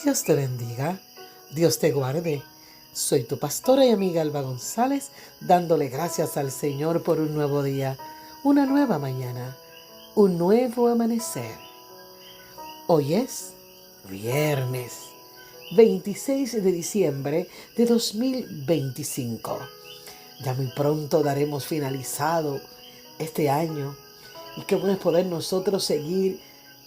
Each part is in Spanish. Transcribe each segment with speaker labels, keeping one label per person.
Speaker 1: Dios te bendiga, Dios te guarde. Soy tu pastora y amiga Alba González, dándole gracias al Señor por un nuevo día, una nueva mañana, un nuevo amanecer. Hoy es viernes 26 de diciembre de 2025. Ya muy pronto daremos finalizado este año y qué bueno es poder nosotros seguir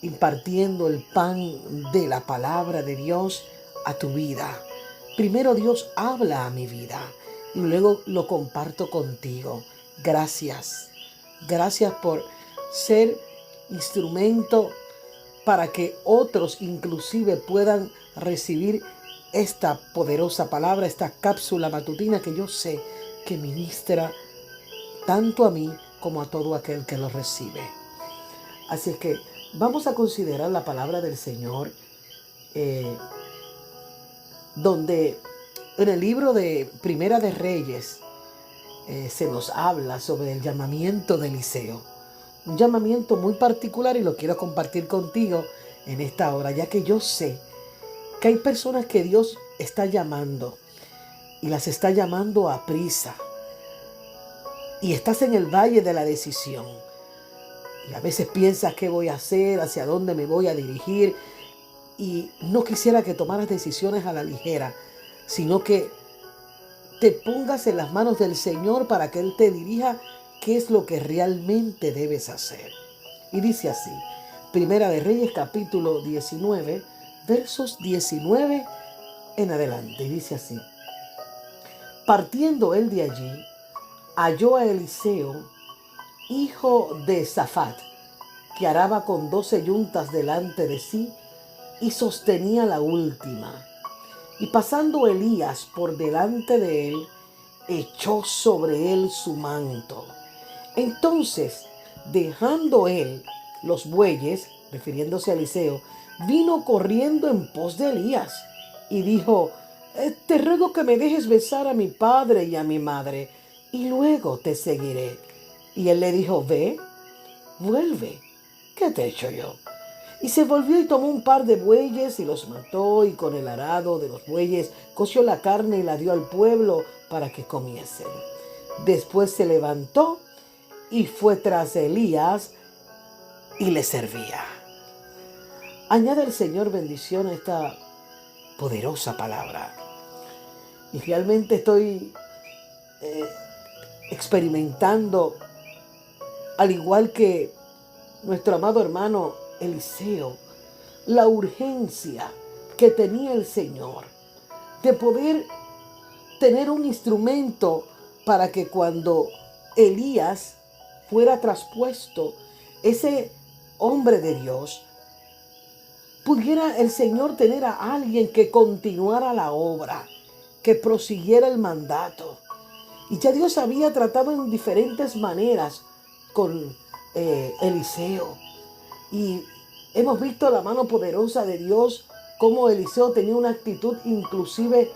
Speaker 1: impartiendo el pan de la palabra de Dios a tu vida. Primero Dios habla a mi vida y luego lo comparto contigo. Gracias. Gracias por ser instrumento para que otros inclusive puedan recibir esta poderosa palabra, esta cápsula matutina que yo sé que ministra tanto a mí como a todo aquel que lo recibe. Así es que vamos a considerar la palabra del Señor, donde en el libro de Primera de Reyes se nos habla sobre el llamamiento de Eliseo. Un llamamiento muy particular y lo quiero compartir contigo en esta hora, ya que yo sé que hay personas que Dios está llamando y las está llamando a prisa. Y estás en el valle de la decisión. Y a veces piensas qué voy a hacer, hacia dónde me voy a dirigir. Y no quisiera que tomaras decisiones a la ligera, sino que te pongas en las manos del Señor para que Él te dirija qué es lo que realmente debes hacer. Y dice así, Primera de Reyes capítulo 19, versos 19 en adelante. Y dice así, partiendo él de allí, halló a Eliseo, hijo de Safat, que araba con 12 yuntas delante de sí y sostenía la última. Y pasando Elías por delante de él, echó sobre él su manto. Entonces, dejando él los bueyes, refiriéndose a Eliseo, vino corriendo en pos de Elías y dijo, te ruego que me dejes besar a mi padre y a mi madre, y luego te seguiré. Y él le dijo, ve, vuelve, ¿qué te he hecho yo? Y se volvió y tomó un par de bueyes y los mató, y con el arado de los bueyes coció la carne y la dio al pueblo para que comiesen. Después se levantó y fue tras Elías y le servía. Añade el Señor bendición a esta poderosa palabra. Y realmente estoy experimentando, al igual que nuestro amado hermano Eliseo, la urgencia que tenía el Señor de poder tener un instrumento para que cuando Elías fuera traspuesto, ese hombre de Dios, pudiera el Señor tener a alguien que continuara la obra, que prosiguiera el mandato. Y ya Dios había tratado en diferentes maneras con Eliseo. Y hemos visto la mano poderosa de Dios, cómo Eliseo tenía una actitud inclusive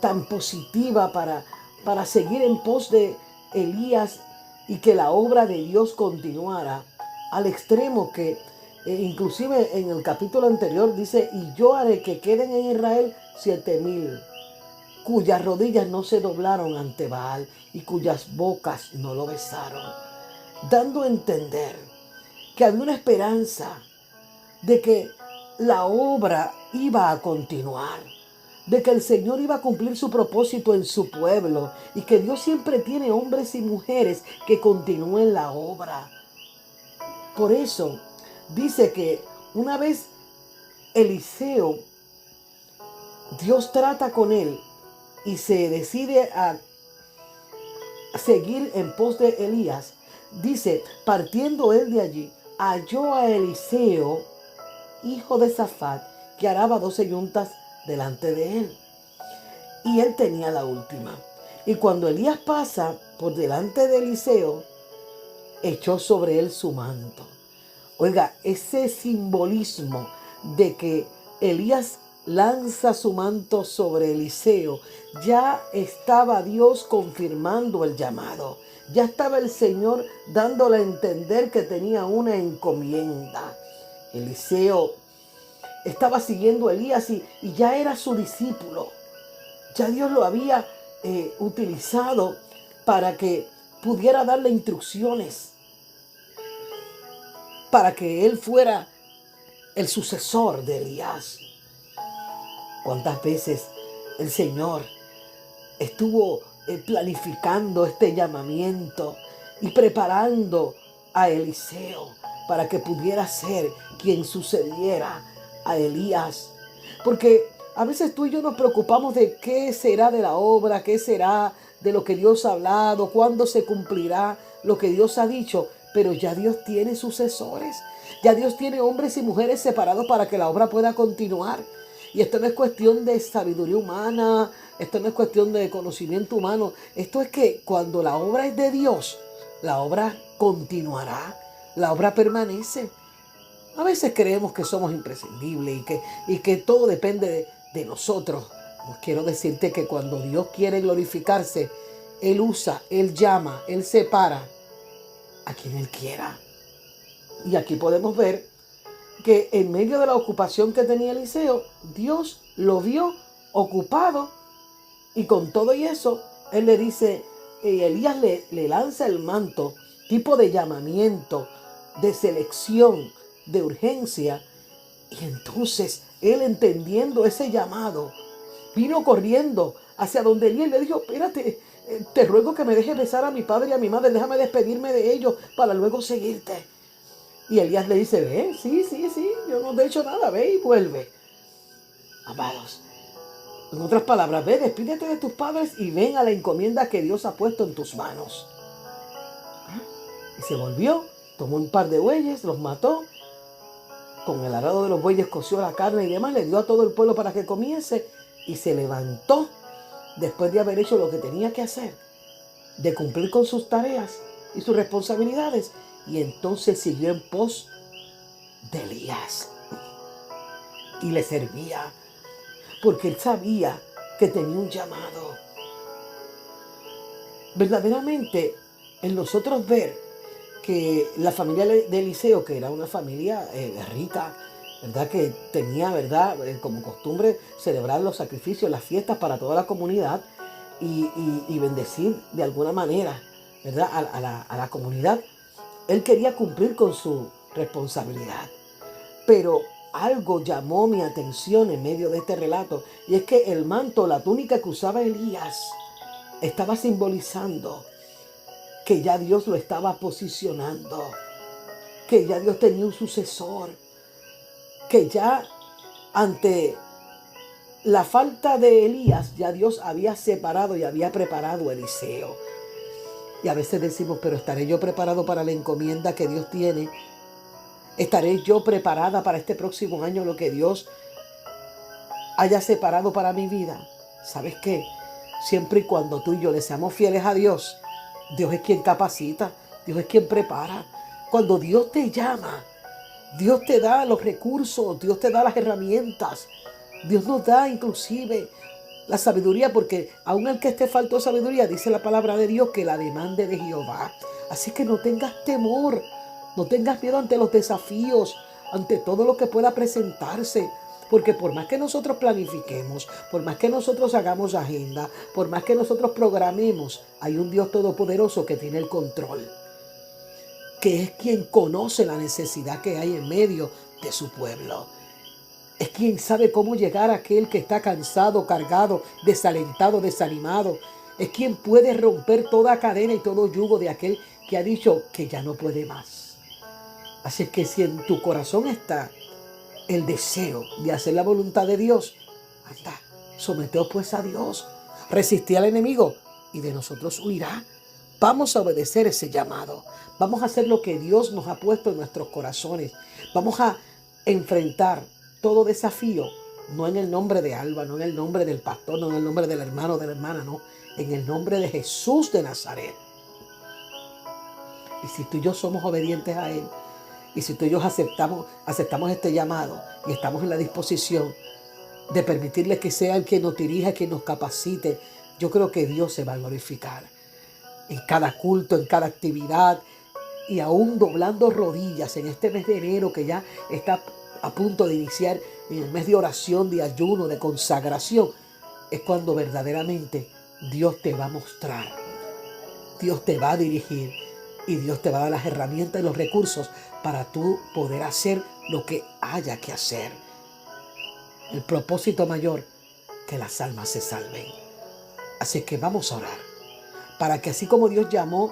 Speaker 1: tan positiva para seguir en pos de Elías y que la obra de Dios continuara, al extremo que inclusive en el capítulo anterior dice, y yo haré que queden en Israel 7,000, cuyas rodillas no se doblaron ante Baal y cuyas bocas no lo besaron, dando a entender que había una esperanza de que la obra iba a continuar, de que el Señor iba a cumplir su propósito en su pueblo y que Dios siempre tiene hombres y mujeres que continúen la obra. Por eso dice que una vez Eliseo, Dios trata con él y se decide a seguir en pos de Elías. Dice, partiendo él de allí, halló a Eliseo, hijo de Safat, que araba 12 yuntas delante de él. Y él tenía la última. Y cuando Elías pasa por delante de Eliseo, echó sobre él su manto. Oiga, ese simbolismo de que Elías lanza su manto sobre Eliseo, ya estaba Dios confirmando el llamado. Ya estaba el Señor dándole a entender que tenía una encomienda. Eliseo estaba siguiendo a Elías y ya era su discípulo. Ya Dios lo había utilizado para que pudiera darle instrucciones, para que él fuera el sucesor de Elías. ¿Cuántas veces el Señor estuvo planificando este llamamiento y preparando a Eliseo para que pudiera ser quien sucediera a Elías? Porque a veces tú y yo nos preocupamos de qué será de la obra, qué será de lo que Dios ha hablado, cuándo se cumplirá lo que Dios ha dicho, pero ya Dios tiene sucesores, ya Dios tiene hombres y mujeres separados para que la obra pueda continuar. Y esto no es cuestión de sabiduría humana, esto no es cuestión de conocimiento humano, esto es que cuando la obra es de Dios, la obra continuará, la obra permanece. A veces creemos que somos imprescindibles y que todo depende de nosotros. Pues quiero decirte que cuando Dios quiere glorificarse, Él usa, Él llama, Él separa a quien Él quiera. Y aquí podemos ver que en medio de la ocupación que tenía Eliseo, Dios lo vio ocupado y con todo y eso, Él le dice, Elías le lanza el manto, tipo de llamamiento, de selección, de urgencia. Y entonces él, entendiendo ese llamado, vino corriendo hacia donde Elías le dijo, espérate, te ruego que me dejes besar a mi padre y a mi madre, déjame despedirme de ellos para luego seguirte. Y Elías le dice, ve, sí, yo no te he hecho nada, ve y vuelve. Amados, en otras palabras, ve, despídete de tus padres y ven a la encomienda que Dios ha puesto en tus manos. Y se volvió, tomó un par de bueyes, los mató, con el arado de los bueyes coció la carne y demás, le dio a todo el pueblo para que comiese y se levantó después de haber hecho lo que tenía que hacer, de cumplir con sus tareas y sus responsabilidades, y entonces siguió en pos de Elías y le servía porque él sabía que tenía un llamado. Verdaderamente, en nosotros ver que la familia de Eliseo, que era una familia rica, ¿verdad? Que tenía, ¿verdad? Como costumbre celebrar los sacrificios, las fiestas para toda la comunidad y bendecir de alguna manera, ¿verdad? A la comunidad. Él quería cumplir con su responsabilidad. Pero algo llamó mi atención en medio de este relato, y es que el manto, la túnica que usaba Elías, estaba simbolizando que ya Dios lo estaba posicionando, que ya Dios tenía un sucesor, que ya ante la falta de Elías, ya Dios había separado y había preparado a Eliseo. Y a veces decimos, pero ¿estaré yo preparado para la encomienda que Dios tiene? ¿Estaré yo preparada para este próximo año, lo que Dios haya separado para mi vida? ¿Sabes qué? Siempre y cuando tú y yo le seamos fieles a Dios, Dios es quien capacita, Dios es quien prepara. Cuando Dios te llama, Dios te da los recursos, Dios te da las herramientas, Dios nos da inclusive la sabiduría, porque aun el que esté falto de sabiduría, dice la palabra de Dios, que la demande de Jehová. Así que no tengas temor, no tengas miedo ante los desafíos, ante todo lo que pueda presentarse. Porque por más que nosotros planifiquemos, por más que nosotros hagamos agenda, por más que nosotros programemos, hay un Dios todopoderoso que tiene el control, que es quien conoce la necesidad que hay en medio de su pueblo. Es quien sabe cómo llegar a aquel que está cansado, cargado, desalentado, desanimado. Es quien puede romper toda cadena y todo yugo de aquel que ha dicho que ya no puede más. Así es que si en tu corazón está el deseo de hacer la voluntad de Dios, anda, someteos pues a Dios, resistí al enemigo y de nosotros huirá. Vamos a obedecer ese llamado. Vamos a hacer lo que Dios nos ha puesto en nuestros corazones. Vamos a enfrentar todo desafío, no en el nombre de Alba, no en el nombre del pastor, no en el nombre del hermano o de la hermana, no, en el nombre de Jesús de Nazaret. Y si tú y yo somos obedientes a Él, y si tú y yo aceptamos este llamado y estamos en la disposición de permitirle que sea el que nos dirija, que nos capacite, yo creo que Dios se va a glorificar en cada culto, en cada actividad, y aún doblando rodillas en este mes de enero que ya está a punto de iniciar en el mes de oración, de ayuno, de consagración, es cuando verdaderamente Dios te va a mostrar, Dios te va a dirigir y Dios te va a dar las herramientas y los recursos para tú poder hacer lo que haya que hacer. El propósito mayor, que las almas se salven. Así que vamos a orar para que así como Dios llamó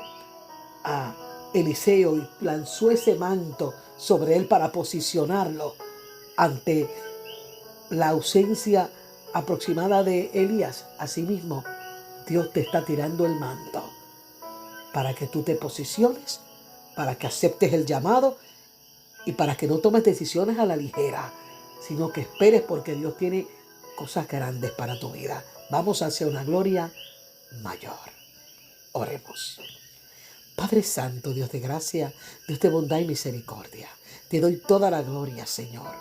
Speaker 1: a Eliseo y lanzó ese manto sobre él para posicionarlo ante la ausencia aproximada de Elías, asimismo Dios te está tirando el manto para que tú te posiciones, para que aceptes el llamado y para que no tomes decisiones a la ligera, sino que esperes, porque Dios tiene cosas grandes para tu vida. Vamos hacia una gloria mayor. Oremos. Padre Santo, Dios de gracia, Dios de bondad y misericordia, te doy toda la gloria, Señor,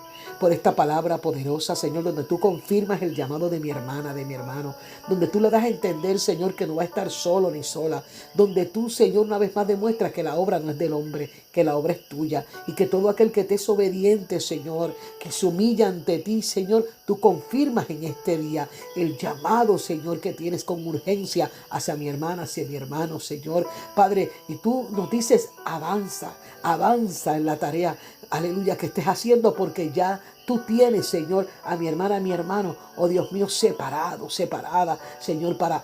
Speaker 1: por esta palabra poderosa, Señor, donde tú confirmas el llamado de mi hermana, de mi hermano, donde tú le das a entender, Señor, que no va a estar solo ni sola, donde tú, Señor, una vez más demuestras que la obra no es del hombre, que la obra es tuya, y que todo aquel que te es obediente, Señor, que se humilla ante ti, Señor, tú confirmas en este día el llamado, Señor, que tienes con urgencia hacia mi hermana, hacia mi hermano, Señor, Padre, y tú nos dices, avanza, avanza en la tarea, aleluya, que estés haciendo, porque ya tú tienes, Señor, a mi hermana, a mi hermano, oh Dios mío, separado, separada, Señor, para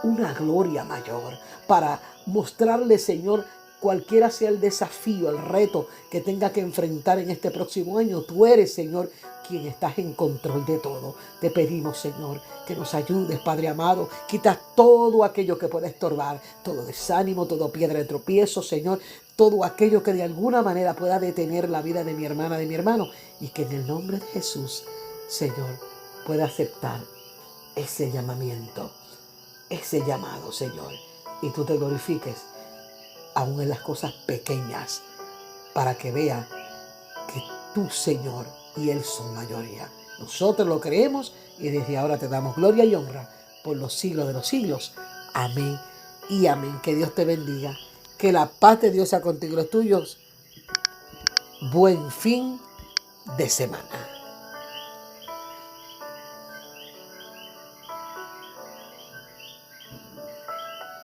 Speaker 1: una gloria mayor, para mostrarle, Señor, cualquiera sea el desafío, el reto que tenga que enfrentar en este próximo año. Tú eres, Señor, quien estás en control de todo. Te pedimos, Señor, que nos ayudes, Padre amado. Quita todo aquello que pueda estorbar, todo desánimo, toda piedra de tropiezo, Señor, todo aquello que de alguna manera pueda detener la vida de mi hermana, de mi hermano, y que en el nombre de Jesús, Señor, pueda aceptar ese llamamiento, ese llamado, Señor, y tú te glorifiques aún en las cosas pequeñas, para que vea que tú, Señor, y Él son mayoría. Nosotros lo creemos y desde ahora te damos gloria y honra por los siglos de los siglos. Amén y amén. Que Dios te bendiga. Que la paz de Dios sea contigo y los tuyos. Buen fin de semana.